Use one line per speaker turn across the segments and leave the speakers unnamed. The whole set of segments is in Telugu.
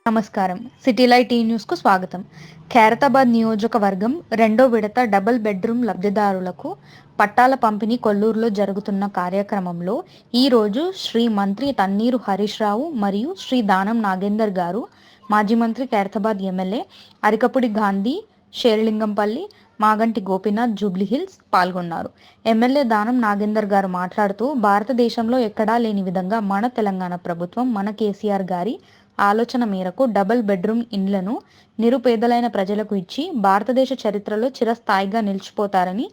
నమస్కారం. సిటీ లైట్ టీ న్యూస్ కు స్వాగతం. ఖైరతాబాద్ నియోజకవర్గం రెండో విడత డబుల్ బెడ్రూమ్ లబ్ధిదారులకు పట్టాల పంపిణీ కొల్లూరులో జరుగుతున్న కార్యక్రమంలో ఈ రోజు శ్రీ మంత్రి తన్నీరు హరీష్ రావు మరియు శ్రీ దానం నాగేందర్ గారు, మాజీ మంత్రి ఖైరతాబాద్ ఎమ్మెల్యే అరికపుడి గాంధీ, షేర్లింగంపల్లి, మాగంటి గోపీనాథ్ జూబ్లీహిల్స్ పాల్గొన్నారు. ఎమ్మెల్యే దానం నాగేందర్ గారు మాట్లాడుతూ, భారతదేశంలో ఎక్కడా లేని విధంగా మన తెలంగాణ ప్రభుత్వం, మన కేసీఆర్ గారి ఆలోచన మేరకు డబుల్ బెడ్రూమ్ ఇండ్లను నిరుపేదలైన ప్రజలకు ఇచ్చి భారతదేశ చరిత్రలో చిరస్థాయిగా నిలిచిపోతారని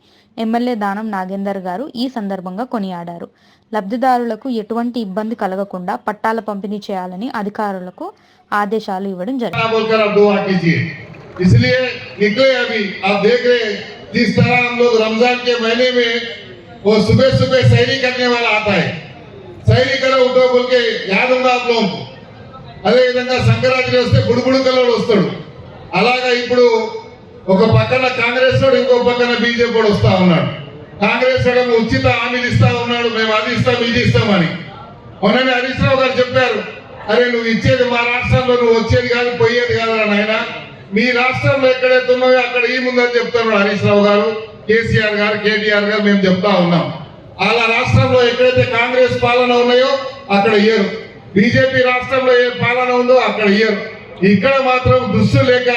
ఎమ్మెల్యే దానం నాగేందర్ గారు ఈ సందర్భంగా కొనియాడారు. లబ్ధిదారులకు ఎటువంటి ఇబ్బంది కలగకుండా పట్టాల పంపిణీ చేయాలని అధికారులకు ఆదేశాలు ఇవ్వడం జరిగింది.
इसलिए निकले अभी आप देख रहे हैं जिस तरह हम लोग रमजान के महीने में वो सुबह सुबह सैरी करने वाला आता है, सैरी करो उठो बोल के याद होगा आप लोगों को. అదే విధంగా సంక్రాంతి వస్తే బుడుబుడు కల్లోడు వస్తాడు. అలాగా ఇప్పుడు ఒక పక్కన కాంగ్రెస్ వాడు, ఇంకో పక్కన బీజేపీ వాడు వస్తా ఉన్నాడు. కాంగ్రెస్ వాడు ఉచిత హామీలు ఇస్తా ఉన్నాడు, మేము అది ఇస్తాం ఇది ఇస్తామని. మొన్ననే హరీష్ రావు గారు చెప్పారు, అరే నువ్వు ఇచ్చేది మా రాష్ట్రంలో, నువ్వు వచ్చేది కాదు పోయేది కాదు నాయన, మీ రాష్ట్రంలో ఎక్కడైతే ఉన్నాయో అక్కడ ఈ ముందని చెప్తారు హరీష్ రావు గారు, కేసీఆర్ గారు, కేటీఆర్ గారు. మేము చెప్తా ఉన్నాం, అలా రాష్ట్రంలో ఎక్కడైతే కాంగ్రెస్ పాలన ఉన్నాయో అక్కడ ఇయ్యరు, బీజేపీ రాష్ట్రంలో ఏ పాలన ఉందో అక్కడ ఇయ్యరు. ఇక్కడ మాత్రం దృష్టి లేక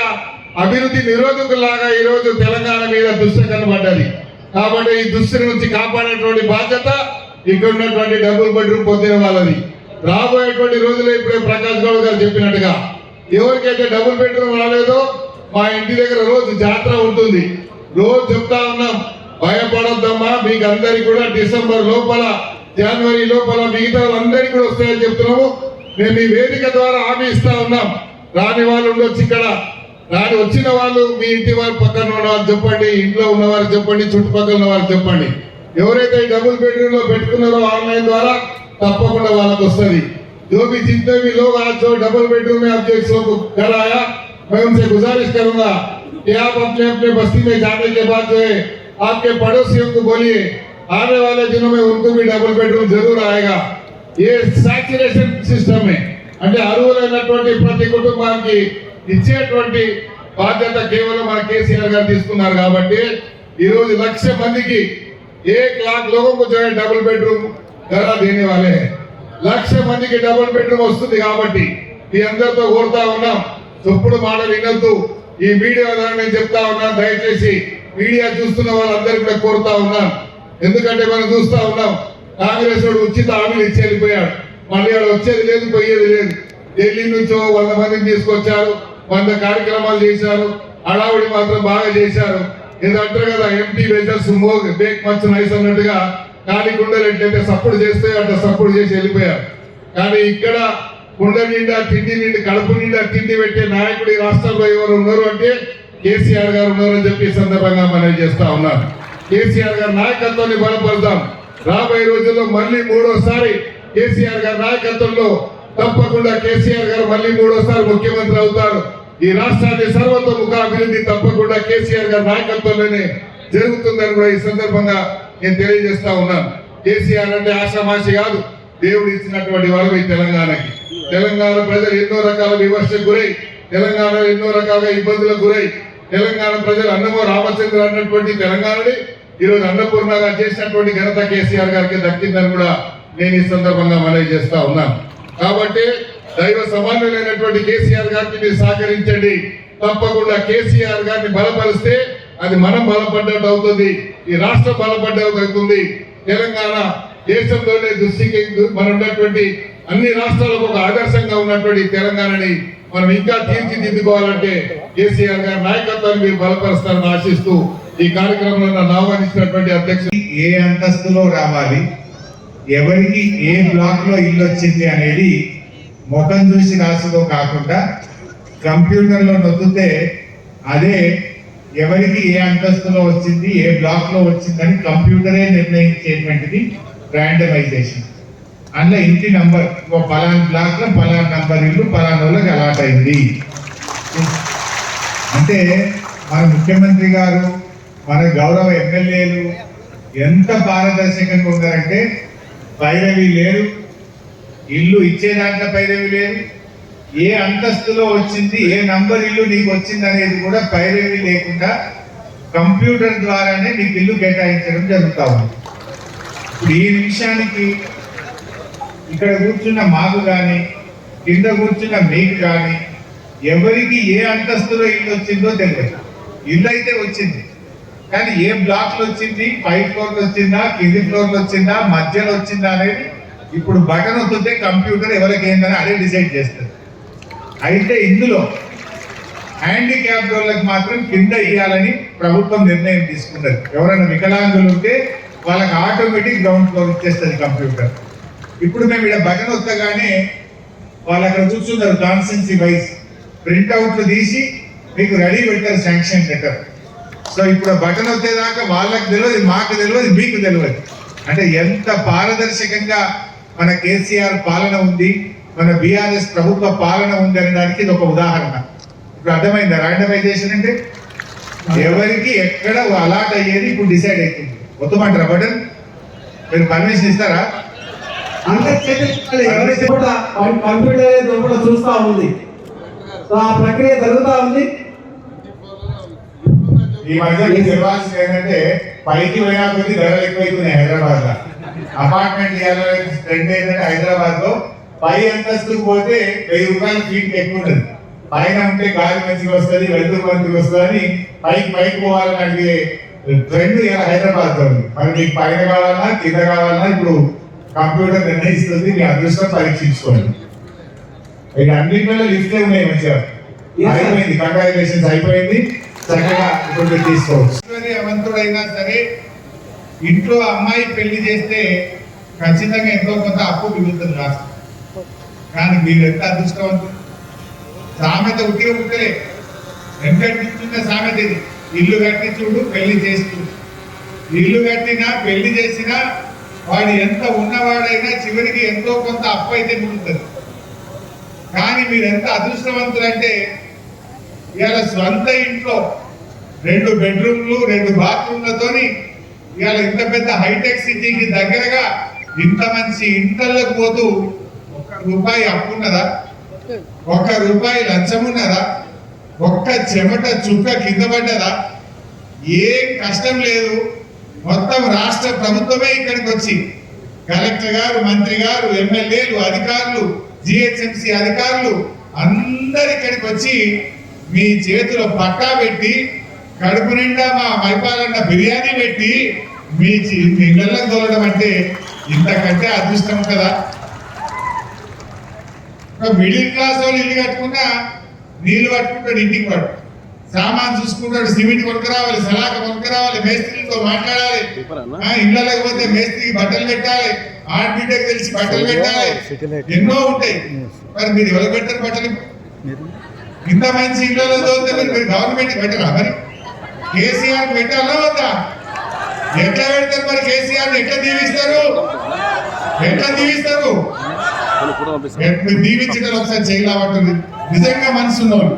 అభివృద్ధి నిరోధకులాగా ఈరోజు తెలంగాణ మీద దృష్టి కనబడ్డది. కాబట్టి ఈ దృష్టి నుంచి కాపాడేటువంటి బాధ్యత ఇక్కడ ఉన్నటువంటి డబుల్ బెడ్రూమ్ పొందిన వాళ్ళది. రాబోయేటువంటి రోజుల్లో ఇప్పుడే ప్రకాష్ గౌడ్ గారు చెప్పినట్టుగా ఎవరికైతే డబుల్ బెడ్రూమ్ రాలేదో మా ఇంటి దగ్గర రోజు జాతర ఉంటుంది. రోజు చెప్తా ఉన్నాం, భయపడొద్దమ్మా, మీకు అందరికి కూడా డిసెంబర్ లోపల, జనవరి లోపల మిగతా వాళ్ళందరికీ కూడా వస్తాయని చెప్తున్నాము. మేము ఈ వేదిక ద్వారా హామీ ఇస్తా ఉన్నాం. రాని వాళ్ళు ఉండొచ్చు, ఇక్కడ రాని వచ్చిన వాళ్ళు మీ ఇంటి వారి పక్కన ఉన్న వాళ్ళు చెప్పండి, ఇంట్లో ఉన్న వారికి చెప్పండి, చుట్టుపక్కల ఉన్న వారికి చెప్పండి. ఎవరైతే డబుల్ బెడ్రూమ్ లో పెట్టుకున్నారో ఆన్లైన్ ద్వారా తప్పకుండా వాళ్ళకి వస్తుంది. जो भी जितने भी लोग आज जो डबल बेडरूम में आप जिस लोग घर आया, मैं उनसे गुजारिश करूंगा कि आप अपने अपने बस्ती में जाने के बाद जो है आपके पड़ोसियों को बोलिए, आने वाले दिनों में उनको भी डबल बेडरूम जरूर आएगा. ये सैचुरेशन सिस्टम है, అంటే అరువులైనటువంటి ప్రతి కుటుంబానికి ఇచ్చేటువంటి బాధ్యత కేవలం మన కేసీఆర్ గారు తీసుకున్నారు. కాబట్టి ఈ రోజు 1,00,000 మందికి 1,00,000 लोगों को जो है डबल बेडरूम घर देने वाले हैं. 1,00,000 మందికి డబుల్ బెడ్రూమ్ వస్తుంది. కాబట్టి మీ అందరితో కోరుతా ఉన్నాం, చెప్పుడు మాటలు వినొద్దు. ఈ మీడియా ద్వారా నేను చెప్తా ఉన్నాను, దయచేసి మీడియా చూస్తున్న వాళ్ళందరూ కూడా కోరుతా ఉన్నాం. ఎందుకంటే మనం చూస్తా ఉన్నాం, కాంగ్రెస్ వాడు ఉచిత హామీలు ఇచ్చి వెళ్ళిపోయాడు, మళ్ళీ వాడు వచ్చేది లేదు పోయేది లేదు. ఢిల్లీ నుంచో 100 మందిని తీసుకొచ్చారు, 100 కార్యక్రమాలు చేశారు, హడావుడి మాత్రం బాగా చేశారు. ఏదో అంటారు కదా, ఎంటీ వెజల్స్ మోగ్ బేక్ మచ్ నైస్ అన్నట్టుగా ఖాళీ కుండలు ఎట్లయితే సపోర్ట్ చేస్తే అట్లా సపోర్ట్ చేసి వెళ్ళిపోయారు. కానీ ఇక్కడ కుండ నిండా తిండి నిండి కడుపు నిండా తిండి పెట్టే నాయకుడు ఈ రాష్ట్రంలో ఎవరు ఉన్నారు అంటే కేసీఆర్ గారు ఉన్నారు అని చెప్పి సందర్భంగా మనం చేస్తా ఉన్నారు. కేసీఆర్ గారి నాయకత్వాన్ని బలపడదాం. రాబోయే రోజుల్లో మళ్ళీ 3వ కేసీఆర్ గారి నాయకత్వంలో తప్పకుండా కేసీఆర్ గారు మళ్ళీ 3వ ముఖ్యమంత్రి అవుతారు. ఈ రాష్ట్రాన్ని సర్వతోముఖ అభివృద్ధి తప్పకుండా కేసీఆర్ గారి నాయకత్వంలోనే జరుగుతుందని కూడా ఈ సందర్భంగా నేను తెలియజేస్తా ఉన్నాను. కేసీఆర్ అంటే ఆశామాషి కాదు, దేవుడు ఇచ్చినటువంటి వరం ఈ తెలంగాణకి. తెలంగాణ ప్రజలు ఎన్నో రకాల విమర్శకు గురై, తెలంగాణ ఎన్నో రకాల ఇబ్బందులకు గురై, తెలంగాణ ప్రజలు అన్నమో రామచంద్ర అన్నటువంటి తెలంగాణని ఈరోజు అన్నపూర్ణగా చేసినటువంటి ఘనత కేసీఆర్ గారికి దక్కిందని కూడా నేను ఈ సందర్భంగా మనవి చేస్తా ఉన్నాను. కాబట్టి దైవ సమానులైనటువంటి కేసీఆర్ గారికి మీరు సహకరించండి. తప్పకుండా కేసీఆర్ గారిని బలపరిస్తే అది మనం బలపడ్డట్టు అవుతుంది, ఈ రాష్ట్రం బలపడ్డట్టు అవుతుంది. తెలంగాణ దేశంలోనే దృష్టికి మనం ఉన్నటువంటి అన్ని రాష్ట్రాలకు ఒక ఆదర్శంగా ఉన్నటువంటి తెలంగాణని మనం ఇంకా తీర్చిదిద్దుకోవాలంటే కేసీఆర్ గారి నాయకత్వాన్ని మీరు బలపరుస్తారని ఆశిస్తూ ఈ కార్యక్రమంలో నన్ను ఆహ్వానించినటువంటి అధ్యక్షుడు,
ఏ అంతస్తులో రావాలి, ఎవరికి ఏ బ్లాక్ లో ఇల్లు వచ్చింది అనేది ముఖం చూసి రాసుదో కాకుండా కంప్యూటర్లో నొక్కితే అదే ఎవరికి ఏ అంతస్తులో వచ్చింది, ఏ బ్లాక్ లో వచ్చిందని కంప్యూటరే నిర్ణయించేటువంటిది ర్యాండమైజేషన్. అందులో ఇంటి నంబర్ పలానా బ్లాక్ లో పలానా నంబర్ ఇల్లు పలానా వాళ్ళకి అలాట్ అయింది అంటే మన ముఖ్యమంత్రి గారు మన గౌరవ ఎమ్మెల్యేలు ఎంత పారదర్శకంగా ఉన్నారంటే పైరవి లేరు, ఇల్లు ఇచ్చే దాంట్లో పైరవి లేదు, ఏ అంతస్తులో వచ్చింది ఏ నంబర్ ఇల్లు నీకు వచ్చింది అనేది కూడా పైరవి లేకుండా కంప్యూటర్ ద్వారానే నీకు ఇల్లు కేటాయించడం జరుగుతూ ఉంది. ఇప్పుడు ఈ నిమిషానికి ఇక్కడ కూర్చున్న మాకు కానీ కింద కూర్చున్న మీకు కానీ ఎవరికి ఏ అంతస్తులో ఇల్లు వచ్చిందో తెలియదు. ఇల్లు అయితే వచ్చింది కానీ ఏ బ్లాక్లో వచ్చింది, పై ఫ్లోర్లో వచ్చిందా, కింది ఫ్లోర్లో వచ్చిందా, మధ్యలో వచ్చిందా అనేది ఇప్పుడు బటన్ వస్తుంటే కంప్యూటర్ ఎవరికి ఏందని అదే డిసైడ్ చేస్తుంది. అయితే ఇందులో హ్యాండిక్యాప్ వాళ్ళకి మాత్రం కింద ఇవ్వాలని ప్రభుత్వం నిర్ణయం తీసుకున్నది. ఎవరైనా వికలాంగులు ఉంటే వాళ్ళకి ఆటోమేటిక్ గ్రౌండ్ ఫ్లోర్ ఇచ్చేస్తుంది కంప్యూటర్. ఇప్పుడు మేము ఇక్కడ బటన్ వస్తగానే వాళ్ళు అక్కడ కూర్చున్నారు కాన్స్టెన్సీ వైజ్ ప్రింట్అవుట్లు తీసి మీకు రెడీ పెట్టారు శాంక్షన్ లెటర్. సో ఇప్పుడు బటన్ వచ్చేదాకా వాళ్ళకి తెలియదు, మాకు తెలియదు, మీకు తెలియదు. అంటే ఎంత పారదర్శకంగా మన కేసీఆర్ పాలన ఉంది, మన బీఆర్ఎస్ ప్రభుత్వ పాలన ఉంది అనడానికి ఇది ఒక ఉదాహరణ. ఇప్పుడు అర్థమైందా ర్యాండమైజేషన్ అంటే? ఎవరికి ఎక్కడ అలాట్ అయ్యేది ఇప్పుడు డిసైడ్ అవుతుంది. మొత్తమంటారా బటన్? మీరు పర్మిషన్ ఇస్తారా?
కంప్యూటర్ లోపల చూస్తా ఉంది. సో ఆ ప్రక్రియ జరుగుతూ ఉంది.
ఈ మధ్య మీకు తెలియాల్సింది ఏంటంటే పైకి పోయినా కొద్ది ధరలు ఎక్కువైతున్నాయి. హైదరాబాద్ లో అపార్ట్మెంట్ ట్రెండ్ ఏంటంటే హైదరాబాద్ లో పై అంతస్తుకు పోతే 1000 రూపాయల ఫీట్ ఎక్కువ ఉంటుంది. పైన ఉంటే గాలి మంచిగా వస్తుంది, వెలుతురు మంచిగా వస్తుంది అని పైకి పోవాలని అడిగే ట్రెండ్ ఇలా హైదరాబాద్ లో ఉంది. మరి మీకు పైన కావాలన్నా కింద కావాలన్నా ఇప్పుడు కంప్యూటర్ నిర్ణయిస్తుంది. మీ అదృష్టం పరీక్షించుకోండి. ఇక అన్నింటిలో లిఫ్ట్ ఉన్నాయి మంచిగా అయిపోయింది. కంగ్రాచులేషన్స్ అయిపోయింది. చక్కగా ఇప్పుడు మీరు తీసుకోవచ్చు. అవంతుడైనా సరే ఇంట్లో అమ్మాయి పెళ్లి చేస్తే ఖచ్చితంగా ఎంతో కొంత అప్పు మిగులుతుంది రాష్ట్రం. కానీ మీరు ఎంత అదృష్టవంతులు. సామెత ఉట్టిగా పుట్టలే, వెంకటిస్తున్న సామెత ఇది. ఇల్లు కట్టి చూడు పెళ్లి చేస్తూ. ఇల్లు కట్టినా పెళ్లి చేసినా వాడు ఎంత ఉన్నవాడైనా చివరికి ఎంతో కొంత అప్పు అయితే మిగులుతుంది. కానీ మీరు ఎంత అదృష్టవంతులంటే ఇవాళ సొంత ఇంట్లో 2 బెడ్రూమ్లు 2 బాత్రూమ్లతోని ఇవాళ ఇంత పెద్ద హైటెక్ సిటీకి దగ్గరగా ఇంత మంచి ఇంట్లకు పోతూ 1 రూపాయి అప్పున్నదా? 1 రూపాయి లంచం ఉన్నదా? 1 చెమట చుక్క కింద పడ్డదా? ఏం కష్టం లేదు. మొత్తం రాష్ట్ర ప్రభుత్వమే ఇక్కడికి వచ్చి కలెక్టర్ గారు, మంత్రి గారు, ఎమ్మెల్యేలు, అధికారులు, జిహెచ్ఎంసీ అధికారులు అందరు ఇక్కడికి వచ్చి మీ చేతిలో పట్టా పెట్టి కడుపు నిండా మా మైపాలన్న బిర్యానీ పెట్టి మీ ఇళ్ళకి తోలడం అంటే ఇంతకంటే అదృష్టం కదా. మిడిల్ క్లాస్ వాళ్ళు ఇల్లు కట్టుకున్నా నీళ్లు పట్టుకుంటాడు, ఇంటికి పడు సామాన్ చూసుకుంటాడు, సిమెంట్ కొనుక్కరావాలి, సలాక కొనుక్కరావాలి, మేస్త్రితో మాట్లాడాలి. ఇళ్ళకి పోతే మేస్త్రికి బట్టలు పెట్టాలి, ఆడబిడ్డకి తెలిసి బట్టలు పెట్టాలి, ఎన్నో ఉంటాయి. మరి మీరు ఎవరు పెట్టారు బట్టలు? ఇంత మంచి ఇళ్ళలో చదివితే మీరు గవర్నమెంట్ పెట్టరా? మరి కేసీఆర్ పెట్టాలా వద్దా? ఎట్లా పెడతారు మరి? కేసీఆర్ ఎట్లా దీవిస్తారు? ఎట్లా దీవిస్తారు? దీవించడం ఒకసారి చేయలేమంటుంది. నిజంగా మనసు ఉన్నవాళ్ళు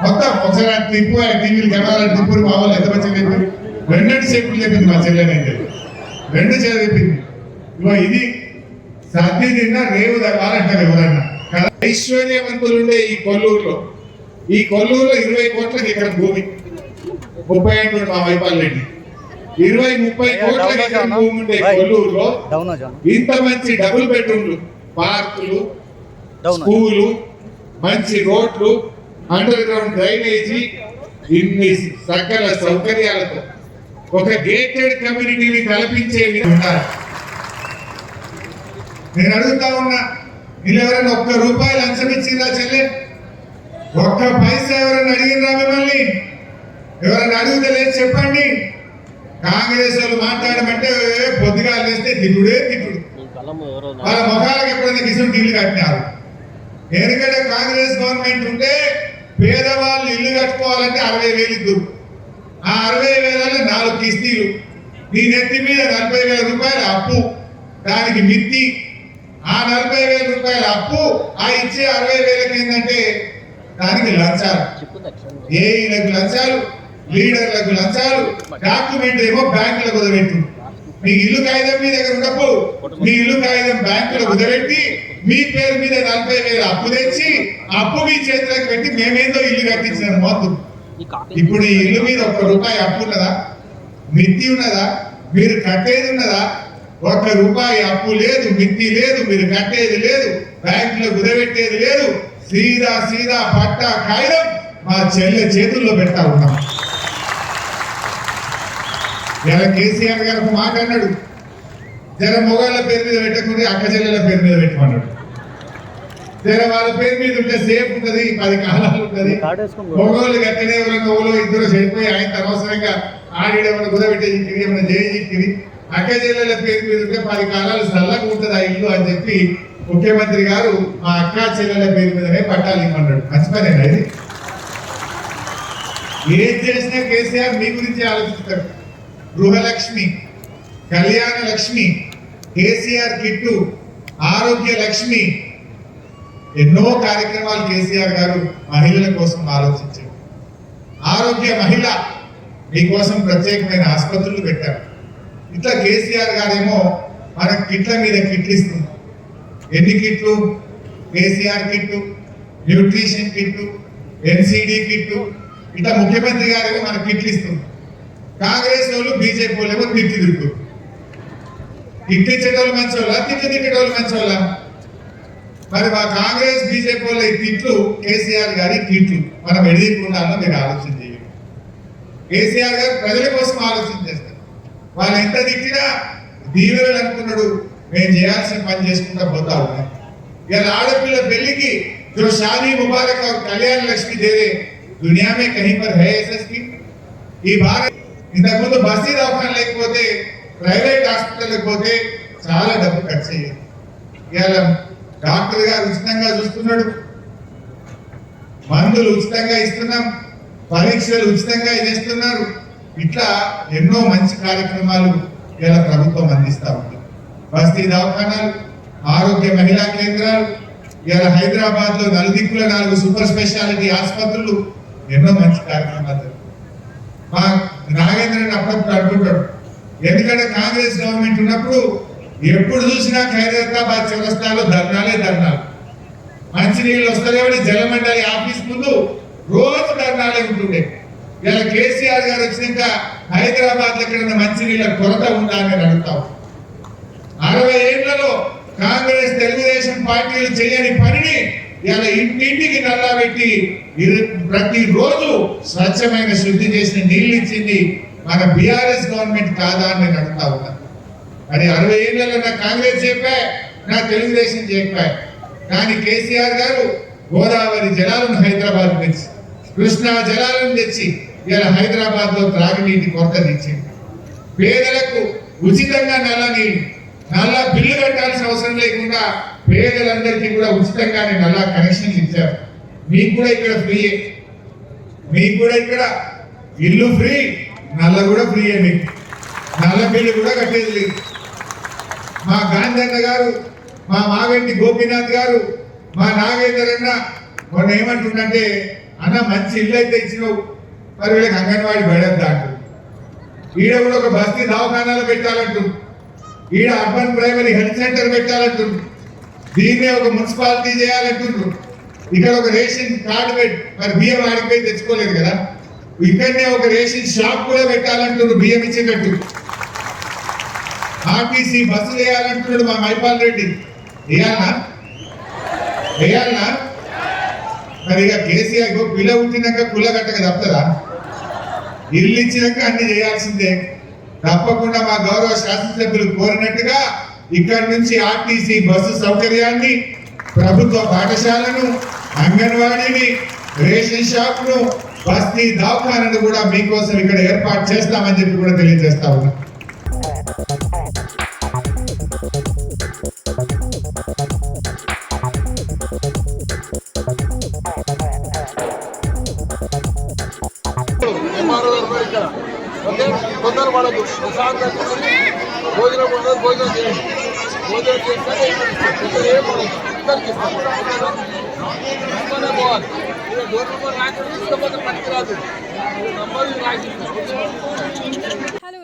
మొత్తం ఒకసారి ట్రిప్పు టీవీలు కెమెరా ట్రిప్పులు మా వాళ్ళు ఎంత మంచిగా చెప్పింది. 2 సేపులు చెప్పింది మా చెల్లెనైతే. 2 సేపు చెప్పింది. ఇగో ఇది సర్ది తిన్నా రేవు తగ్గాలంటారు ఎవరన్నా. ఐశ్వర్యవంతులు ఉండే ఈ కొల్లూరులో 20 కోట్లకి ఇక్కడ భూమి 30 అంటాడు మా వైపాల్ రెడ్డి. 20-30 కోట్లకి ఇక్కడ భూమి ఉండే కొల్లూరులో ఇంత మంచి డబుల్ బెడ్రూమ్లు, పార్కులు, స్కూలు, మంచి రోడ్లు, అండర్ గ్రౌండ్ డ్రైనేజీ, ఇన్ని సకల సౌకర్యాలతో ఒక గేటెడ్ కమ్యూనిటీని కల్పించే విధంగా నేను అడుగుతా ఉన్నా. మీరు ఎవరైనా 1 రూపాయి లంచం ఇచ్చిందా చెల్లె? 1 పైసా ఎవరైనా అడిగినరా మిమ్మల్ని? ఎవరైనా అడిగితే లేదు చెప్పండి. కాంగ్రెస్ వాళ్ళు మాట్లాడమంటే పొద్దుగా లేస్తే తిట్టుడే తిట్టుడు. వాళ్ళ ముఖాలకు ఎప్పుడైనా కిషన్ ఇల్లు కట్టినారు. ఎందుకంటే కాంగ్రెస్ గవర్నమెంట్ ఉంటే పేదవాళ్ళు ఇల్లు కట్టుకోవాలంటే 60,000 ఇద్దరు. ఆ 60,000 4 కిస్తీలు, నీ నెత్తి మీద 40,000 రూపాయల అప్పు, దానికి మిత్తి, ఆ 40,000 రూపాయల అప్పు ఆ ఇచ్చే 60,000కి ఏంటంటే దానికి లంచాలు, ఏఈలకు లంచాలు, లీడర్లకు లంచాలు, డాక్యుమెంట్ ఏమో బ్యాంకులకు కుదబెట్టు. మీ ఇల్లు కాగితం మీ దగ్గర ఉన్నప్పుడు మీ ఇల్లు కాగితం బ్యాంకులో కుదబెట్టి మీ పేరు మీద 40,000 అప్పు తెచ్చి అప్పు మీ చేతులకు పెట్టి మేమేందో ఇల్లు కట్టించినాం మొత్తం. ఇప్పుడు ఈ ఇల్లు మీద ₹1 అప్పు ఉన్నదా? మిత్తి ఉన్నదా? మీరు కట్టేది ఉన్నదా? ₹1 అప్పు లేదు, మిత్తి లేదు, మీరు కట్టేది లేదు, బ్యాంకులో కుదబెట్టేది లేదు. సీదా సీదా పట్టా కాగితం మా చెల్లె చేతుల్లో పెడతా ఉన్నాం. ఇలా కేసీఆర్ గారు ఒక మాట అన్నాడు, జర మొగాళ్ళ పేరు మీద పెట్టకుండా అక్క చెల్లెల పేరు మీద పెట్టమన్నాడు. జర వాళ్ళ పేరు మీద ఉంటే సేఫ్ ఉంటుంది, 10 కాలాలు ఉంటుంది. మొగోళ్ళు గట్టినే ఎవరో ఇద్దరు చనిపోయి ఆయన అనవసరంగా ఆడేమన్నా కుదబెట్టే చిక్కిరి, ఏమైనా చేయి చిక్కిరి. అక్క చెల్లెల పేరు మీద ఉంటే 10 కాలాలు చల్లగా ఉంటుంది ఆ ఇల్లు అని చెప్పి ముఖ్యమంత్రి గారు మా అక్క చెల్లెల పేరు మీదనే పట్టాలి ఇమ్మన్నాడు. మంచి పనేనా ఇది? ఏం చేసినా కేసీఆర్ మీ గురించి ఆలోచిస్తారు. గృహలక్ష్మి, కళ్యాణ లక్ష్మి, కేసీఆర్ కిట్టు, ఆరోగ్య లక్ష్మి, ఎన్నో కార్యక్రమాలు కేసీఆర్ గారు మహిళల కోసం ఆలోచించారు. ఆరోగ్య మహిళ మీకోసం ప్రత్యేకమైన ఆసుపత్రులు పెట్టారు. ఇట్లా కేసీఆర్ గారేమో మన కిట్ల మీద కిట్లు ఇస్తుంది. ఎన్ని కిట్లు? KCR kit, nutrition kit, NCD kit, ఇట్లా ముఖ్యమంత్రి గారేమో మన కిట్లు ఇస్తుంది. కాంగ్రెస్ వాళ్ళు బీజేపీ వాళ్ళేమో తిట్టి తిరుగుతారు. తిట్టి ఇచ్చేటోళ్ళు మంచి వాళ్ళ, తిట్టి తిట్టేటోళ్ళు మంచి వాళ్ళ? మరి మా కాంగ్రెస్ బీజేపీ వాళ్ళ ఈ తిట్లు కేసీఆర్ గారి కిట్లు మనం ఎడదీయకుండా మీరు ఆలోచన చేయండి. కేసీఆర్ గారు ప్రజల కోసం ఆలోచన చేస్తారు. వాళ్ళు ఎంత తిట్టినా దీవెనలు అనుకున్నాడు, మేము చేయాల్సిన పని చేసుకుంటా పోతా ఉన్నాం. ఇలా ఆడపిల్ల పెళ్లికి जो शादी मुबारक और कल्याण लक्ष्मी दे रहे दुनिया में कहीं पर है ऐसा स्कीम? ఈ భారత్ ఇంతకుముందు బస్తీ దవాఖాన లేకపోతే ప్రైవేట్ హాస్పిటల్ లేకపోతే చాలా డబ్బు ఖర్చు అయ్యేది. ఇవాళ డాక్టర్ గారు ఉచితంగా చూస్తున్నాడు, మందులు ఉచితంగా ఇస్తున్నాం, పరీక్షలు ఉచితంగా చేస్తున్నారు. ఇట్లా ఎన్నో మంచి కార్యక్రమాలు ఇలా ప్రభుత్వం అందిస్తా ఉంది. బస్తీ దవాఖానాలు, ఆరోగ్య మహిళా కేంద్రాలు, ఇలా హైదరాబాద్ లో నలుదిక్కుల 4 సూపర్ స్పెషాలిటీ ఆసుపత్రులు, ఎన్నో మంచి కార్యక్రమాలు. మా నాగేంద్రని అప్పుడప్పుడు అంటుంటాడు, ఎందుకంటే కాంగ్రెస్ గవర్నమెంట్ ఉన్నప్పుడు ఎప్పుడు చూసినా ఖైరతాబాద్ చౌరస్తాలో ధర్నాలు. మంచినీళ్ళు వస్తలేవని జలమండలి ఆఫీస్ ముందు రోజు ధర్నాలే ఉంటుండే. ఇలా కేసీఆర్ గారు వచ్చినాక హైదరాబాద్ లో ఎక్కడైనా మంచినీళ్ళ కొరత ఉందా అని అడుగుతాం. 60 ఏళ్లలో కాంగ్రెస్ తెలుగుదేశం పార్టీలు చేయని పనిని ఇలా ఇంటింటికి నల్లా పెట్టి ప్రతిరోజు స్వచ్ఛమైన శుద్ధి చేసిన నీళ్ళు ఇచ్చింది మన బీఆర్ఎస్ గవర్నమెంట్ కాదా అని నేను అడుగుతా ఉన్నా. మరి 60 ఏళ్లలో నా కాంగ్రెస్ చెప్పా, నా తెలుగుదేశం చెప్పా. కానీ కేసీఆర్ గారు గోదావరి జలాలను హైదరాబాద్ తెచ్చి, కృష్ణా జలాలను తెచ్చి ఇలా హైదరాబాద్ లో త్రాగునీటి కొరత తెచ్చింది. పేదలకు ఉచితంగా నల్ల బిల్లు కట్టాల్సిన అవసరం లేకుండా పేదలందరికీ కూడా ఉచితంగానే నల్ల కనెక్షన్లు ఇచ్చారు. మీకు కూడా ఇక్కడ ఫ్రీయే, మీకు కూడా ఇక్కడ ఇల్లు ఫ్రీ, నల్ల కూడా ఫ్రీయే. మీకు నల్ల బిల్లు కూడా కట్టేది లేదు. మా గాంధీ గారు, మా మాగంటి గోపీనాథ్ గారు, మా నాగేందర్ అన్న మొన్న ఏమంటుండంటే, అన్న మంచి ఇల్లు అయితే ఇచ్చినావు, మరి వీళ్ళకి అంగన్వాడీ బయటద్దా అంటు, ఈడ కూడా ఒక బస్తీ దవాఖానాలు పెట్టాలంటు, ఈడ అర్బన్ ప్రైమరీ హెల్త్ సెంటర్ పెట్టాలంటుండ్రు, దీన్నే ఒక మున్సిపాలిటీ చేయాలంటుండ్రు, ఇక్కడ ఒక రేషన్ కార్డు పెట్టి, మరి బియ్యం ఆడిపోయి తెచ్చుకోలేదు కదా, ఇక్కడనే ఒక రేషన్ షాప్ కూడా పెట్టాలంటుండ్రు బియ్యం ఇచ్చేటట్టు. ఆర్టీసీ బస్సులు వేయాలంటున్నాడు మా మైపాల్ రెడ్డి. వేయాలనా? మరి ఇక కేసీఆర్ పిల్ల పుట్టినాక కుల్ల కట్టక తప్పుతుందా? ఇల్లు ఇచ్చినాక అన్ని చేయాల్సిందే. తప్పకుండా మా గౌరవ శాసనసభ్యులు కోరినట్టుగా ఇక్కడి నుంచి ఆర్టీసీ బస్సు సౌకర్యాన్ని, ప్రభుత్వ పాఠశాలను, అంగన్వాడీని, రేషన్ షాప్ను, బస్తీ దవాఖానాను కూడా మీకోసం ఇక్కడ ఏర్పాటు చేస్తామని చెప్పి కూడా తెలియజేస్తా ఉన్నా.
తొందర పడదు, భోజనం ఉండదు, భోజనం చేయండి.
Hello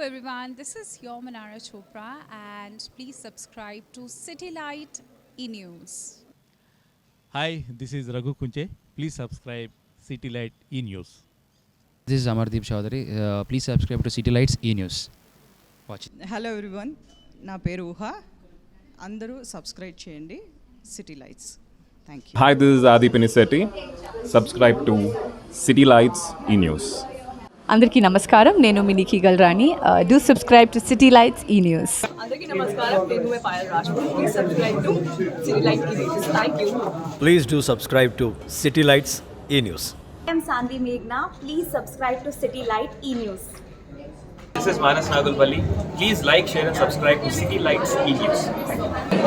everyone, this is your Manara Chopra and please subscribe to City Light E-News.
Hi, this is Raghu Kunche. Please subscribe City Light E-News.
This is Amardeep Chaudhary. Please subscribe to City Lights E-News. Watch it.
Hello everyone, నా పేరు ఊహ. అందరూ సబ్స్క్రైబ్ చేయండి city lights. Thank you.
Hi, this is Adi Pinisetti. Subscribe to City Lights E-News.
అందరికీ నమస్కారం, నేను మీ Nikki Galrani. Do subscribe to City Lights E News.
అందరికీ నమస్కారం, నేను మీ Payal Rajput. Please subscribe to City Light E News. Thank you.
Please do subscribe to City Lights E-News.
I am Sandhi Meghna. Please subscribe to City Light E-News.
This is Manas Nagulpalli. Please like, share and subscribe to City Lights E-News.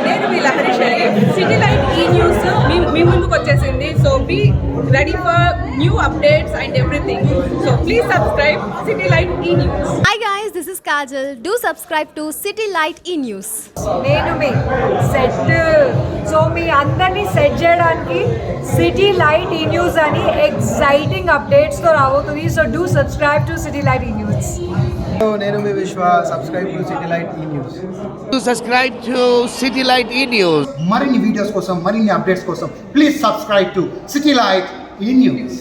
నేను మీ Harish. City Light E News మీ ముందుకు వచ్చేసింది. So be ready for new updates and everything. So please subscribe City Light E News.
Hi guys, this is Kajal. Do subscribe to City Light E News.
నేను మీ సెట్. సో మీ అందరినీ సెట్ చేయడానికి సిటీ లైట్ ఈ న్యూస్ అని ఎక్సైటింగ్ అప్డేట్స్తో రాబోతుంది. So do subscribe to City Light E News.
నేను మీ Vishwa. Subscribe to City Light E news.
Subscribe to City Light E news.
మరిన్ని వీడియోస్ కోసం, మరిన్ని అప్డేట్స్ కోసం please subscribe to City Light E news.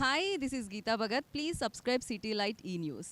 Hi, this is Geeta Bhagat. Please subscribe City Light E-News.